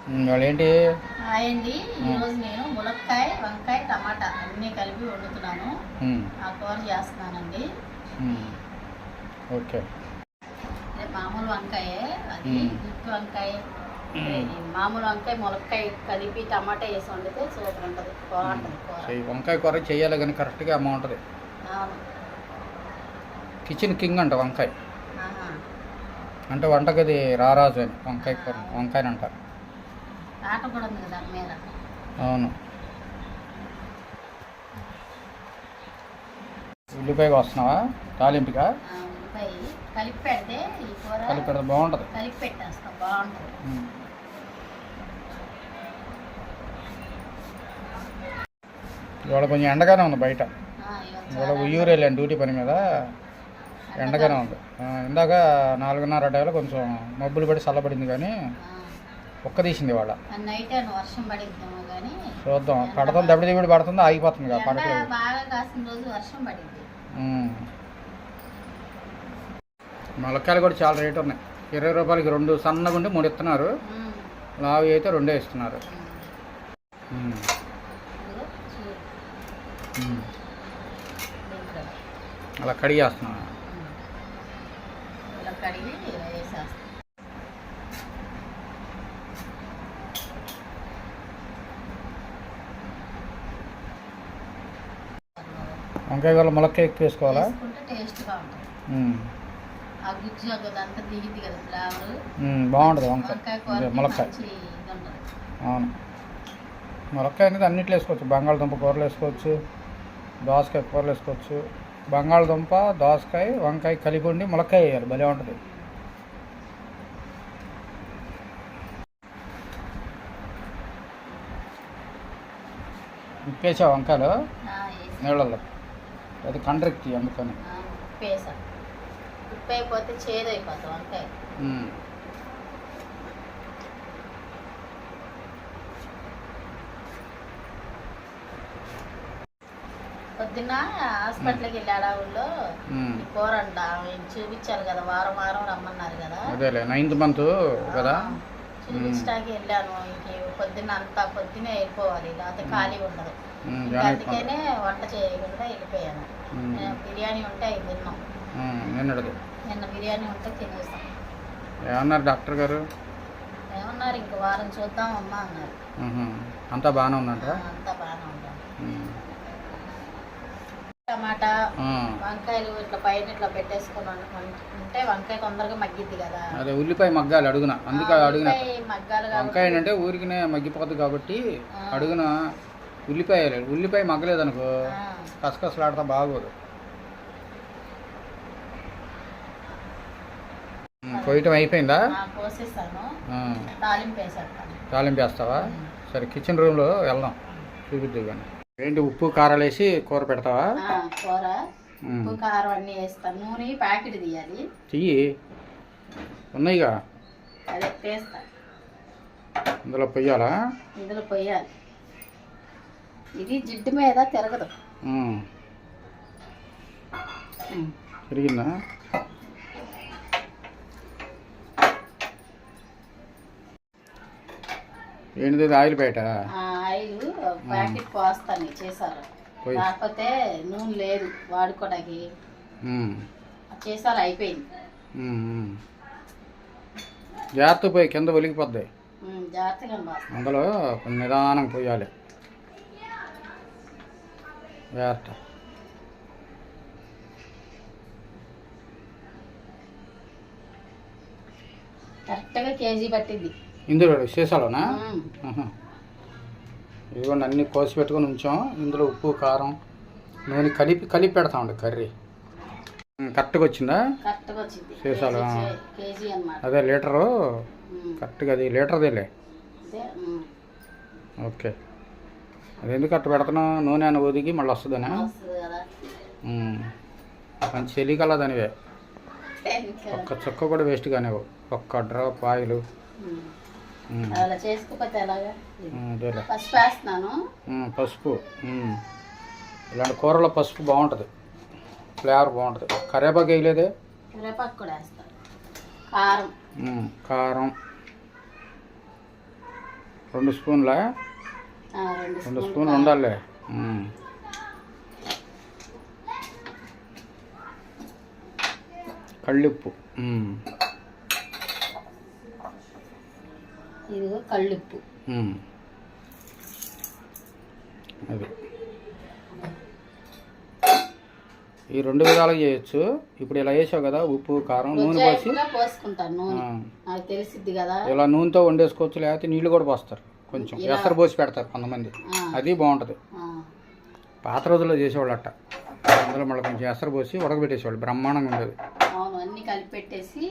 వాళ్ళేంటి హాయ్ అండి. ఈరోజు నేను ములక్కాయ వంకాయ టమాటా అన్నీ కలిపి వండుతున్నాను. ఆ కూర చేస్తున్నానండి. ఓకే. మామూలు వంకాయే, అది గుత్తి వంకాయ. మామూలు వంకాయ ములక్కాయ కలిపి టమాటా వేసి వండితే సూపర్ ఉంటుంది, బాగుంటుంది కూర. వంకాయ కూర చేయాలి కానీ కరెక్ట్గా అమ్మ ఉంటుంది. కిచెన్ కింగ్ అంట వంకాయ అంటే వంటగది రారాజు అని వంకాయ కూర వంకాయని అంటారు. ఆట కూడా ఉంది దాని మీద. అవును. ఉల్లిపాయ వస్తున్నావా తాలింపుగా? ఉల్లిపాయ కలిపి పెడితే ఈ కూర కలిపి పెడితే బాగుంటుంది. కలిపి పెట్టేస్తాం, బాగుంటుంది. ఇవాళ కొంచెం ఎండగానే ఉంది బయట. ఇవాళ ఉయ్యూరు వెళ్ళాను డ్యూటీ పని మీద, ఎండగానే ఉంది. ఇందాక 4:30 టైంలో కొంచెం మబ్బులు పడి చల్లబడింది కానీ ఒక్క తీసింది ఇవాళ. నైట్ వర్షం పడిద్దాము కానీ చూద్దాం. పడుతుంది దెబ్బ దిగుడు పడుతుంది, ఆగిపోతుంది కదా పడట్లేదు. బాగా కాసిన రోజు వర్షం పడింది. ములక్కాయలు కూడా చాలా రేటు ఉన్నాయి. 20 రూపాయలకి 2 సన్నగా ఉంటే 3 ఇస్తున్నారు, లావు అయితే 2 ఇస్తున్నారు. అలా కడిగేస్తున్నా. కడిగి వేసేస్తాం. వంకాయ వల్ల ములక్కాయ ఎక్కువ వేసుకోవాలా? టేస్ట్గా ఉంటుంది. ఆ గుజ్జు అదంతా దిగింది కదా ఫ్లేవర్, బాగుంటుంది వంకాయ ములక్కాయ. అవును, ములక్కాయ అనేది అన్నిట్లో వేసుకోవచ్చు. బంగాళదుంప కూరలు వేసుకోవచ్చు, దోసకాయ కూరలు వేసుకోవచ్చు. బంగాళదుంప, దోసకాయ, వంకాయ కలిపి ఉండి ములక్కాయ వేయాలి, భలే ఉంటుంది. ఉప్పేసా వంకాయలు నీళ్ళల్లో, అది కండ్రెక్కి అందుకని ఉప్పు అయిపోతే చేదు అయిపోతుంది వంకాయ. పొద్దున్న హాస్పిటల్కి వెళ్ళాడు ఊళ్ళో కూర అంట చూపించారు కదా, వారం వారం రమ్మన్నారు కదా. అదేలే 9th month కదా, చూపించడానికి వెళ్ళాను. ఇంక పొద్దున్న అంతా పొద్దునే వెళ్ళిపోవాలి, లేకపోతే ఖాళీ ఉండదు. అందుకనే వంట చేయకుండా వెళ్ళిపోయాను. బిర్యానీ ఉంటే అవి తిన్నాం. నిన్న బిర్యానీ ఉంటే తినేసాం. ఏమన్నారు డాక్టర్ గారు? ఏమన్నారు, ఇంక వారం చూద్దాం అమ్మా అన్నారు. అంతా బాగానే ఉందంట. అంతా బాగానే ఉందంట. టమాటా వంకాయలు ఇట్లా పైన ఇట్లా పెట్టేసుకుని ఉంటే వంకాయ తొందరగా మగ్గిద్ది కదా. అదే ఉల్లిపాయ మగ్గాలి అడుగున, అందుకే అడుగున మగ్గాలి. వంకాయ అంటే ఊరికినే మగ్గిపోతుంది కాబట్టి అడుగున ఉల్లిపాయ వేయాలి. ఉల్లిపాయ మగ్గలేదు అనుకో కసకసలాడతా బాగోదు. కొయ్యటం అయిపోయిందా? పోసేసాను, తాలింపు వేస్తావా? సరే, కిచెన్ రూమ్లో వెళ్దాం, చూపిద్దు కానీ. ఏంటి ఉప్పు కారాలు వేసి కూర పెడతావా? కూర ఉప్పు కారం అన్నీ వేస్తాను. నూనె ప్యాకెట్ తీయాలి. చెయ్యి, ఉన్నాయిగా, అదే వేస్తా. ఇందులో పొయ్యాలా? ఇందులో పొయ్యాలి. ఇది జిడ్డు మీద తిరగదు. తిరిగిందా? ఏంటిది ఆయిల్ బయట? ఆయిల్ ప్యాకెట్ పోస్తాను చేశారు, కాకపోతే నూనె లేదు వాడుకోవడానికి. చేశారు అయిపోయింది. జాగ్రత్త పోయి కింద ఒలిగిపోద్ది. జాగ్రత్తగా అందులో కొంచెం నిదానం పోయాలి, జాగ్రత్త. కరెక్ట్గా కేజీ పట్టింది ఇందులో సీసాలోనా? ఇదిగోండి, అన్నీ కోసి పెట్టుకొని ఉంచాం. ఇందులో ఉప్పు కారం నూనె కలిపి పెడతామండి కర్రీ. కరెక్ట్గా వచ్చిందా? కరెక్ట్గా వచ్చింది సీసాలో. కేజీ అన్నమాట. అదే లీటరు కరెక్ట్గా, అది లీటర్దేలే. ఓకే. అది ఎందుకు కరెక్ట్ పెడుతున్నావు? నూనె అని ఒదిగి మళ్ళీ వస్తుందనా? మంచి చెలికల్లా దానివే, ఒక్క చుక్క కూడా వేస్ట్ కానివ్వు, ఒక్క డ్రాప్ ఆయిల్. అలా చేసుకోకపోతే ఎలాగా? పసుపు వేస్తున్నాను. పసుపు, ఇలాంటి కూరలో పసుపు బాగుంటుంది, ఫ్లేవర్ బాగుంటుంది. కరివేపాకు వేయలేదే? కరివేపాకు కూడా వేస్తాను. కారం, కారం 2 స్పూన్లా? 2 స్పూన్లు ఉండాలి. కళ్ళుప్పు. ఇదిగో కళ్ళుప్పు. అది ఈ 2 విధాలుగా చేయొచ్చు. ఇప్పుడు ఇలా వేసావు కదా, ఉప్పు కారం నూనె పోసి పోసుకుంటాను. తెలిసిద్ది కదా. ఇలా నూనెతో వండేసుకోవచ్చు, లేకపోతే నీళ్ళు కూడా పోస్తారు. కొంచెం ఎసరు పోసి పెడతారు కొంతమంది, అది బాగుంటుంది. పాత రోజుల్లో చేసేవాళ్ళు అట్ట. అందులో మళ్ళీ కొంచెం ఎసరు పోసి ఉడకబెట్టేసేవాళ్ళు, బ్రహ్మాండంగా ఉండేది. అన్ని కలిపి పెట్టేసి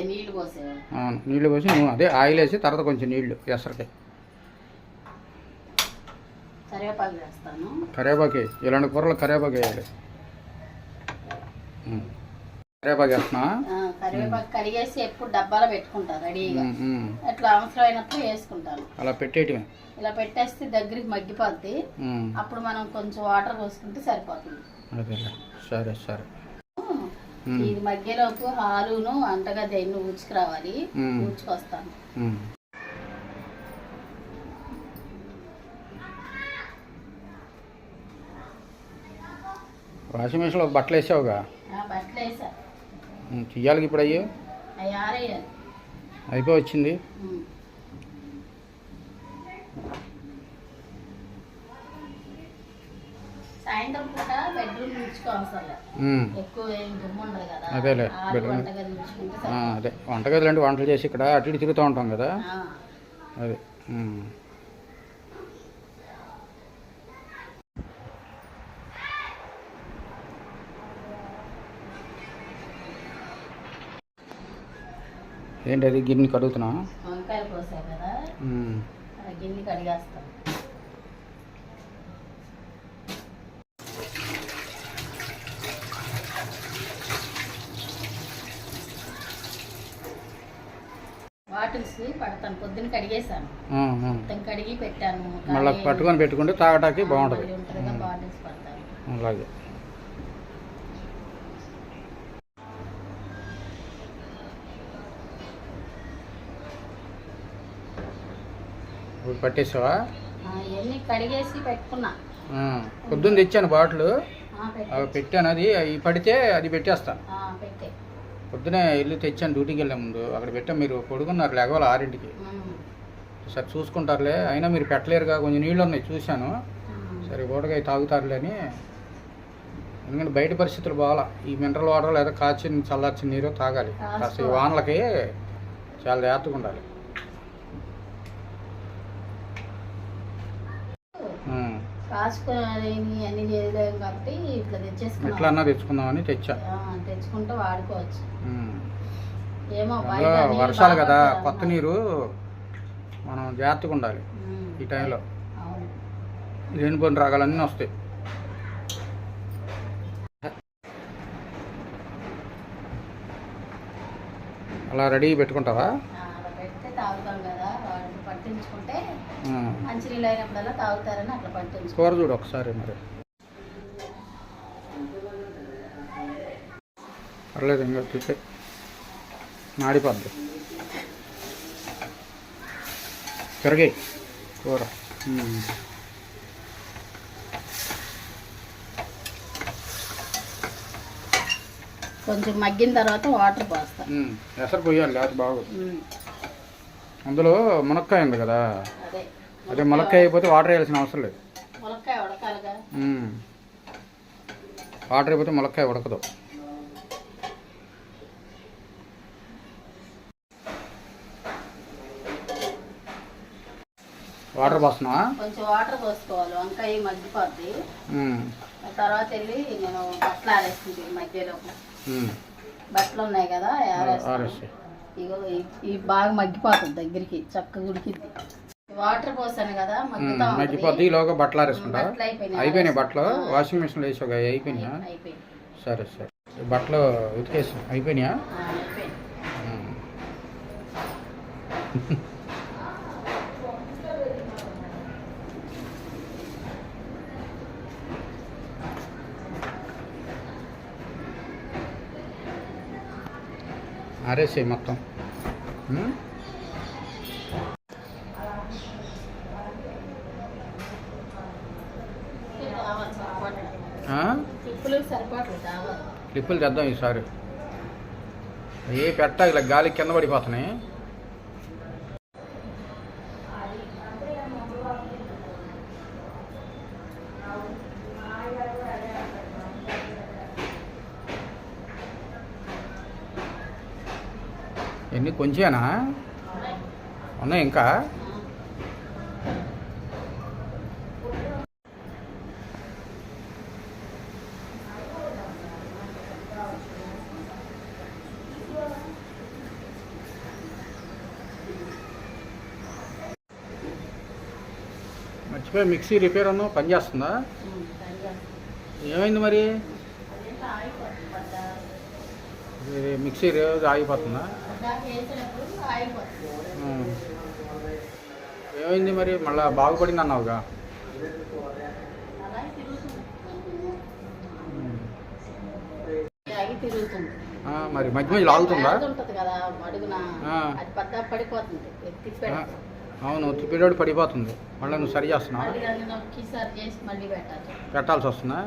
నీళ్ళు పోసేవాళ్ళు. నీళ్ళు పోసి అదే ఆయిల్ వేసి తర్వాత కొంచెం నీళ్ళు ఎసరికి. కరివేపాకు వేస్తాను. కరివేపాకు ఇలాంటి కూరలు కరివేపాకు వేయాలి. కరివేపాకు వేస్తున్నా. కరివేపాకు కడిగేసి ఎప్పుడు డబ్బాలో పెట్టుకుంటాను రెడీగా. అట్లా అవసరమైనప్పుడు వేసుకుంటాను. అలా పెట్టేయటమే. ఇలా పెట్టేస్తే దగ్గరికి మగ్గిపోద్ది. అప్పుడు మనం కొంచెం వాటర్ పోసుకుంటే సరిపోతుంది. అదేలే. సరే సరే. ఇది మధ్యలోపు హాలును అంతగా దేన్ని ఊచుకురావాలి. ఊచుకొస్తాను. వాషింగ్ మిషన్లో బట్టలు వేసావుగా? బట్టలు వేసా. చెయ్యాలి ఇప్పుడు. అయ్యో అయిపోయి వచ్చింది. సాయంత్రం పూట బెడ్రూమ్ ఊడ్చుకోవాలి. ఎక్కువ దుమ్ము ఉండదు కదా. అదేలే బెడ్రూమ్. అదే వంటగది లాంటి వంటలు చేసి ఇక్కడ అటు ఇటు తిరుగుతూ ఉంటాం కదా. అదే ఏంటి అది గిన్నె కడుగుతున్నా? వంకాయలు కోసా కదా, గిన్నె కడిగేస్తాను. బాటిల్స్ పడతాను. పొద్దున్న కడిగేసాను, మొత్తం కడిగి పెట్టాను. మళ్ళీ పట్టుకొని పెట్టుకుంటే తాగటానికి బాగుంటుంది. బాటిల్స్ పడతాను. అలాగే పట్టేసావా? ఇవన్నీ కడిగేసి పెట్టుకున్నా. పొద్దున్న తెచ్చాను బాటిల్, అవి పెట్టాను. అది పడితే అది పెట్టేస్తాను. పొద్దునే ఇల్లు తెచ్చాను డ్యూటీకి వెళ్ళే ముందు. అక్కడ పెట్టాను. మీరు పడుకున్నారు లేకపోతే 6ంటికి. సరే చూసుకుంటారులే, అయినా మీరు పెట్టలేరుగా, కొంచెం నీళ్ళు ఉన్నాయి చూశాను. సరే ఊటగా తాగుతారులే అని. ఎందుకంటే బయట పరిస్థితులు బాగా, ఈ మినరల్ వాటర్ లేదా కాచిన చల్లార్చిన నీరు తాగాలి. కాస్త ఈ వానలకి చాలా జాగ్రత్తగా ఉండాలి. ఎట్లా అన్నా తెచ్చుకుందామని తెచ్చుకుంటే వాడుకోవచ్చు. వర్షాలు కదా, కొత్త నీరు, మనం జాగ్రత్తగా ఉండాలి ఈ టైంలో. లేనిపోయిన రాగాలన్నీ వస్తాయి. అలా రెడీ పెట్టుకుంటావా? మంచినీళ్ళు అయినప్పుడల్లా తాగుతారని అట్లా పట్టించు. కూర చూడు ఒకసారి మరి. పర్లేదు, ఇంకా చూసే మాడిపోద్ది. పెరిగాయి కూర. కొంచెం మగ్గిన తర్వాత వాటర్ పోస్తా. ఎసరు పోయాలి లేకపోతే బాగుంది. అందులో మునక్కాయ ఉంది కదా, అదే మునక్కాయ అయిపోతే వాటర్ వేయాల్సిన అవసరం లేదు. వాటర్ అయిపోతే మునక్కాయ ఉడకదు. వాటర్ పోస్తున్నావా? కొంచెం వాటర్ పోసుకోవాలి, వంకాయ మగ్గిపోద్ది. తర్వాత వెళ్ళి నేను బట్టలు ఆరేస్తుంది. మధ్యలో బట్టలు ఉన్నాయి కదా, ఆరేసి ఇగో ఈ బాగా మగ్గిపోతుంది, దగ్గరికి చక్కగా ఉడికిద్ది. వాటర్ పోసాను కదా, మగ్గిపోద్ది. ఈలోగా బట్టలు ఆరేసుకుంటా. అయిపోయినాయి బట్టలు? వాషింగ్ మిషన్లో వేసావు కదా, అయిపోయినాయా? సరే సరే. బట్టలు ఉతికేసి అయిపోయినాయా? ఆరేసాయి మొత్తం. క్లిప్పులు సరిపోవట్లేదు కావాలి. క్లిప్పులు తెద్దాం ఈసారి. ఏ పెట్ట ఇలా గాలి కింద పడిపోతున్నాయి. ఎన్ని కొంచెమేనా ఉన్నాయి ఇంకా? మర్చిపోయి మిక్సీ రిపేర్ అన్నా పని చేస్తుందా? ఏమైంది మరి? మిక్సీ రోజు ఆగిపోతుందా? ఏమైంది మరి? మళ్ళీ బాగుపడింది అన్నావుగా. మరి మధ్య మధ్య లాగుతుందా? అవును, తిప్పేటోడు పడిపోతుంది. మళ్ళీ నువ్వు సరి చేస్తున్నావు, పెట్టాల్సి వస్తుందా?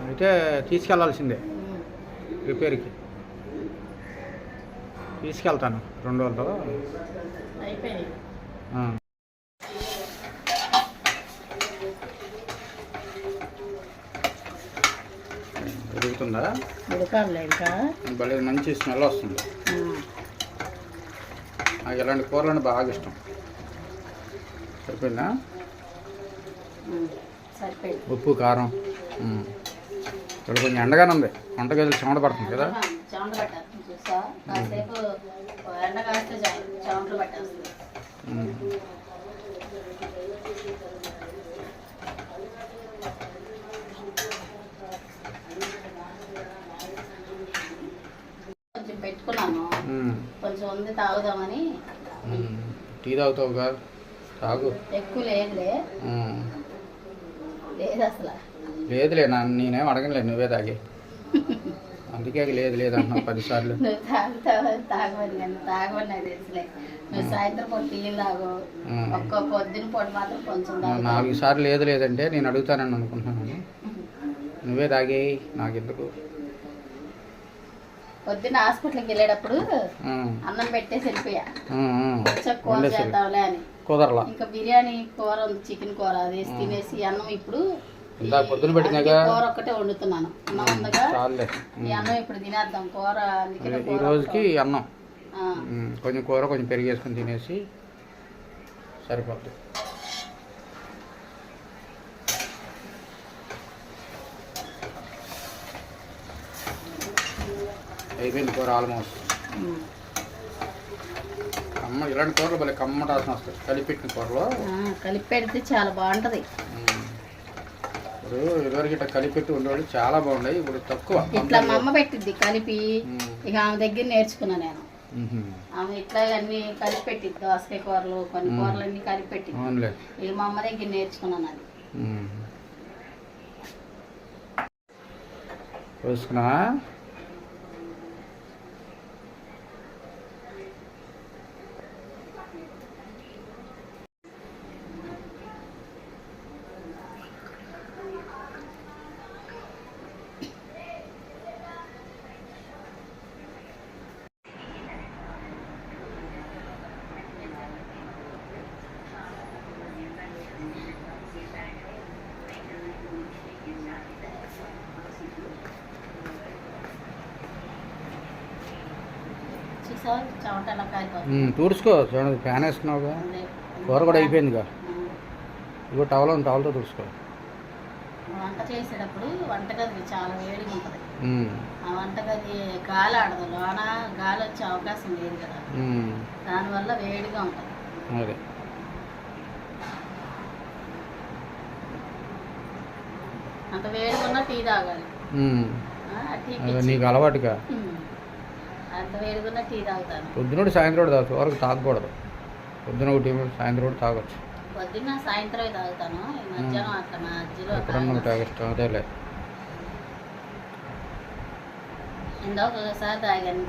అయితే తీసుకెళ్లాల్సిందే రిపేర్కి. తీసుకెళ్తాను 2 రోజులతో. ఉడుకుతుందా? భలే మంచి స్మెల్ వస్తుంది. నాకు ఇలాంటి కూరలు బాగా ఇష్టం. సరిపోయిందా? ఉప్పు కారం. ఇక్కడ కొంచెం ఎండగానే ఉంది. వంటగదిలో చెమట పడుతుంది కదా. కొంచెం పెట్టుకున్నాను, కొంచెం ఉంది తాగుదామని. టీ తాగుతావుగా, తాగు. ఎక్కువ లేదులే. లేదు అసలు లేదులే, నేనేం అడగలేదు, నువ్వే తాగి. అందుకే లేదు లేదు అంటున్నావు 10 సార్లు. నువ్వు తాగమని తాగమని నాకు తెలుసులే. నువ్వు సాయంత్రం పూట టీలు తాగు, ఒక్క పొద్దున పూట మాత్రం కొంచెం 4 సార్లు లేదు లేదంటే నేను అడుగుతానని అనుకుంటున్నాను. నువ్వే తాగే, నాకెందుకు. పొద్దున్న హాస్పిటల్కి వెళ్ళేటప్పుడు అన్నం పెట్టేసి వెళ్ళిపోయా, కూర చేద్దాంలే అని. కుదరలా. ఇంకా బిర్యానీ కూర ఉంది, చికెన్ కూర, అది తినేసి అన్నం ఇప్పుడు పొద్దున పెట్టినాక కూర ఒక్కటే వండుతున్నాను. అన్నం ఉందగా, ఈ అన్నం ఇప్పుడు తినేద్దాం కూర. అందుకే ఈ రోజుకి అన్నం కొంచెం కూర కొంచెం పెరిగేసుకొని తినేసి సరిపోతుంది. అయిపోయింది కూర ఆల్మోస్ట్. ఇలాంటి కూరలు భలే కమ్మటాల్సిన వస్తాయి కలిపెట్టిన కూరలో. కలిపి పెడితే చాలా బాగుంటది. ఇప్పుడు ఇదివరకు ఇట్లా కలిపెట్టి ఉండేవాళ్ళు చాలా బాగుంటాయి, ఇప్పుడు తక్కువ. ఇట్లా మా అమ్మ పెట్టిద్ది కలిపి, ఇక ఆమె దగ్గర నేర్చుకున్నా నేను. ఆమె ఇట్లా అన్ని కలిపి పెట్టిద్ది, దోసకాయ కూరలు కొన్ని కూరలు అన్ని కలిపి పెట్టిద్ది. ఇక మా అమ్మ దగ్గర నేర్చుకున్నాను అది. చూసుకున్నా తుడుచుకో. చూడండి ఫ్యాన్ వేసుకున్నావుగా, కూర కూడా అయిపోయిందిగా. ఇగో టవల్తో తుడుచుకో. వంట చేసేటప్పుడు వంటగది చాలా వేడిగా ఉంటుంది. ఆ వంటగది గాలి ఆడదు, లోన గాలి వచ్చే అవకాశం లేదు కదా, దానివల్ల వేడిగా ఉంటుంది. అదే అంత వేడిగా ఉన్నా టీ తాగాలి. నీకు అలవాటుగా అంత వేడిగా టీ తాగుతాను. పొద్దున సాయంత్రం తాగుతావు, వరకు తాగకూడదు. పొద్దున ఒకటి సాయంత్రం కూడా తాగొచ్చు. పొద్దున్న సాయంత్రం తాగుతాను, మధ్యాహ్నం అట్లా మధ్యలో ఎప్పుడన్నా తాగొచ్చు. అదేలే, ఇందా ఒకసారి తాగాను,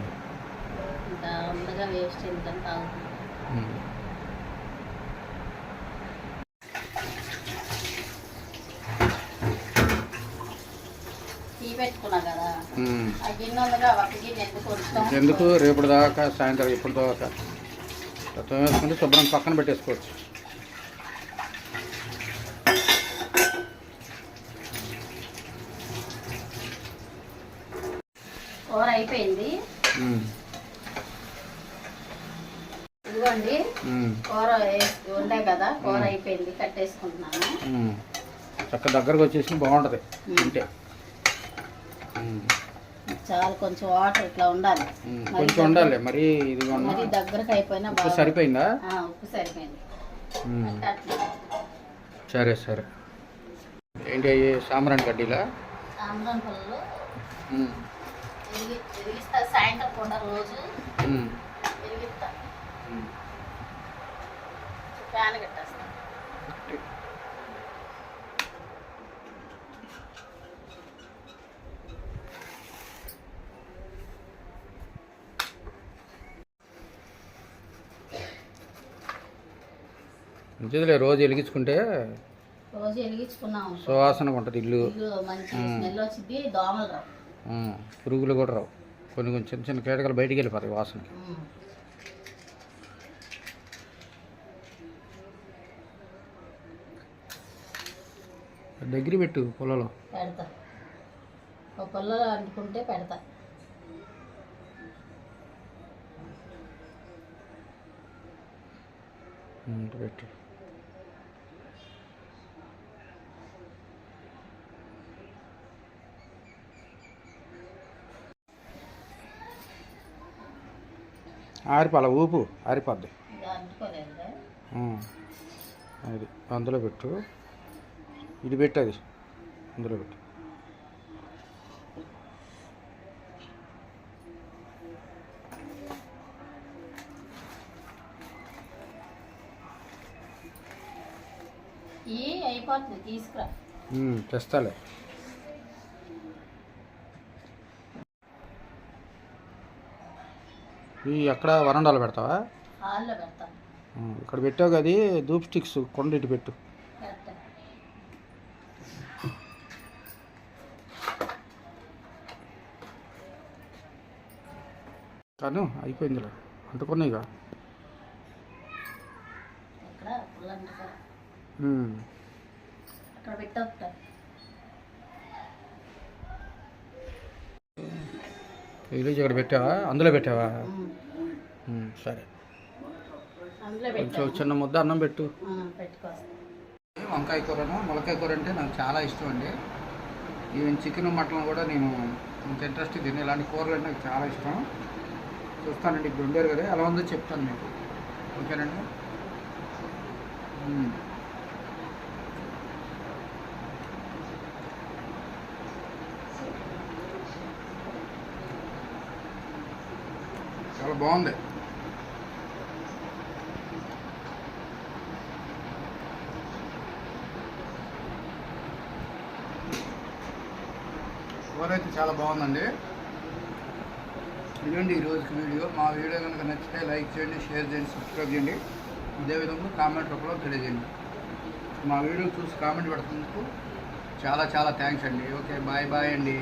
ఇంకా ఉండగా వేస్ట్ ఎందుకని తాగుతాను. టీ పెట్టుకున్నా కదా ఆ గిన్నె ఉందిగా ఒక గిన్నె ఎందుకు ఉంచుతాం? ఎందుకు రేపు దాకా సాయంత్రం ఇప్పుడు దాకా వేసుకుంటే శుభ్రం పక్కన పెట్టేసుకోవచ్చు. కూర అయిపోయింది. ఇదిగోండి కూర ఉండే కదా, కూర అయిపోయింది, కట్టేసుకుంటున్నాను. చక్కగా దగ్గరకు వచ్చేసి బాగుంటుంది అంటే చాలా కొంచెం వాటర్ ఇట్లా ఉండాలి, కొంచెం ఉండాలి. మరి ఇది మరి దగ్గరకు అయిపోయినా ఉప్పు సరిపోయిందా? ఉప్పు సరిపోయింది. సరే సరే. ఏంటి అయ్యి సాంబ్రాణి కడ్డీలా? సాంబ్రాణి పళ్ళు వెలిగిస్తా సాయంత్రం పూట రోజు వెలిగిస్తా. ఫ్యాన్ కట్టేస్తా. మంచిదిలే, రోజు వెలిగించుకుంటే రోజు వెలిగించుకున్నాం, సువాసనగా ఉంటుంది ఇల్లు, మంచి స్మెల్ వచ్చింది, దోమలు రావు, పురుగులు కూడా రావు. కొన్ని కొంచెం చిన్న చిన్న కీటకాలు బయటికి వెళ్ళిపోతాయి వాసన. దగ్గర పెట్టు పొలంలో పెడతా, ఒక పొలంలో అంటుకుంటే పెడతా. పెట్టు. ఆరిపాల ఊపు ఆరిపోద్ది. అది అందులో పెట్టు, ఇది పెట్టు, అది అందులో పెట్టు. అయిపోతుంది, తీసుకురా. తెస్తాలే. ఇవి ఎక్కడ వరండాలో పెడతావా? హాల్లో పెడతాను. ఇక్కడ పెట్టావు కదా ధూప్ స్టిక్స్, కొండ ఇటు పెట్టు. కానీ అయిపోయిందిలే, అంటుకున్నాయిగా. ఇక్కడ పెట్టావా? అందులో పెట్టావా? సరే, కొంచెం చిన్న ముద్ద అన్నం పెట్టు. వంకాయ కూరను ములక్కాయ కూర అంటే నాకు చాలా ఇష్టం అండి. ఈవెన్ చికెన్ మటన్ కూడా నేను ఇంత ఇంట్రెస్ట్ తిని, ఇలాంటి కూరలు అంటే నాకు చాలా ఇష్టం. చూస్తానండి, ఇప్పుడు ఉండేరు కదా, ఎలా ఉందో చెప్తాను మీకు, ఓకేనండి. చాలా బాగుంది. కూర అయితే చాలా బాగుందండి. ఇదండి ఈరోజుకి వీడియో. మా వీడియో కనుక నచ్చితే లైక్ చేయండి, షేర్ చేయండి, సబ్స్క్రైబ్ చేయండి. అదేవిధంగా కామెంట్ రూపంలో తెలియజేయండి. మా వీడియో చూసి కామెంట్ పెడుతున్నందుకు చాలా చాలా థ్యాంక్స్ అండి. ఓకే, బాయ్ బాయ్ అండి.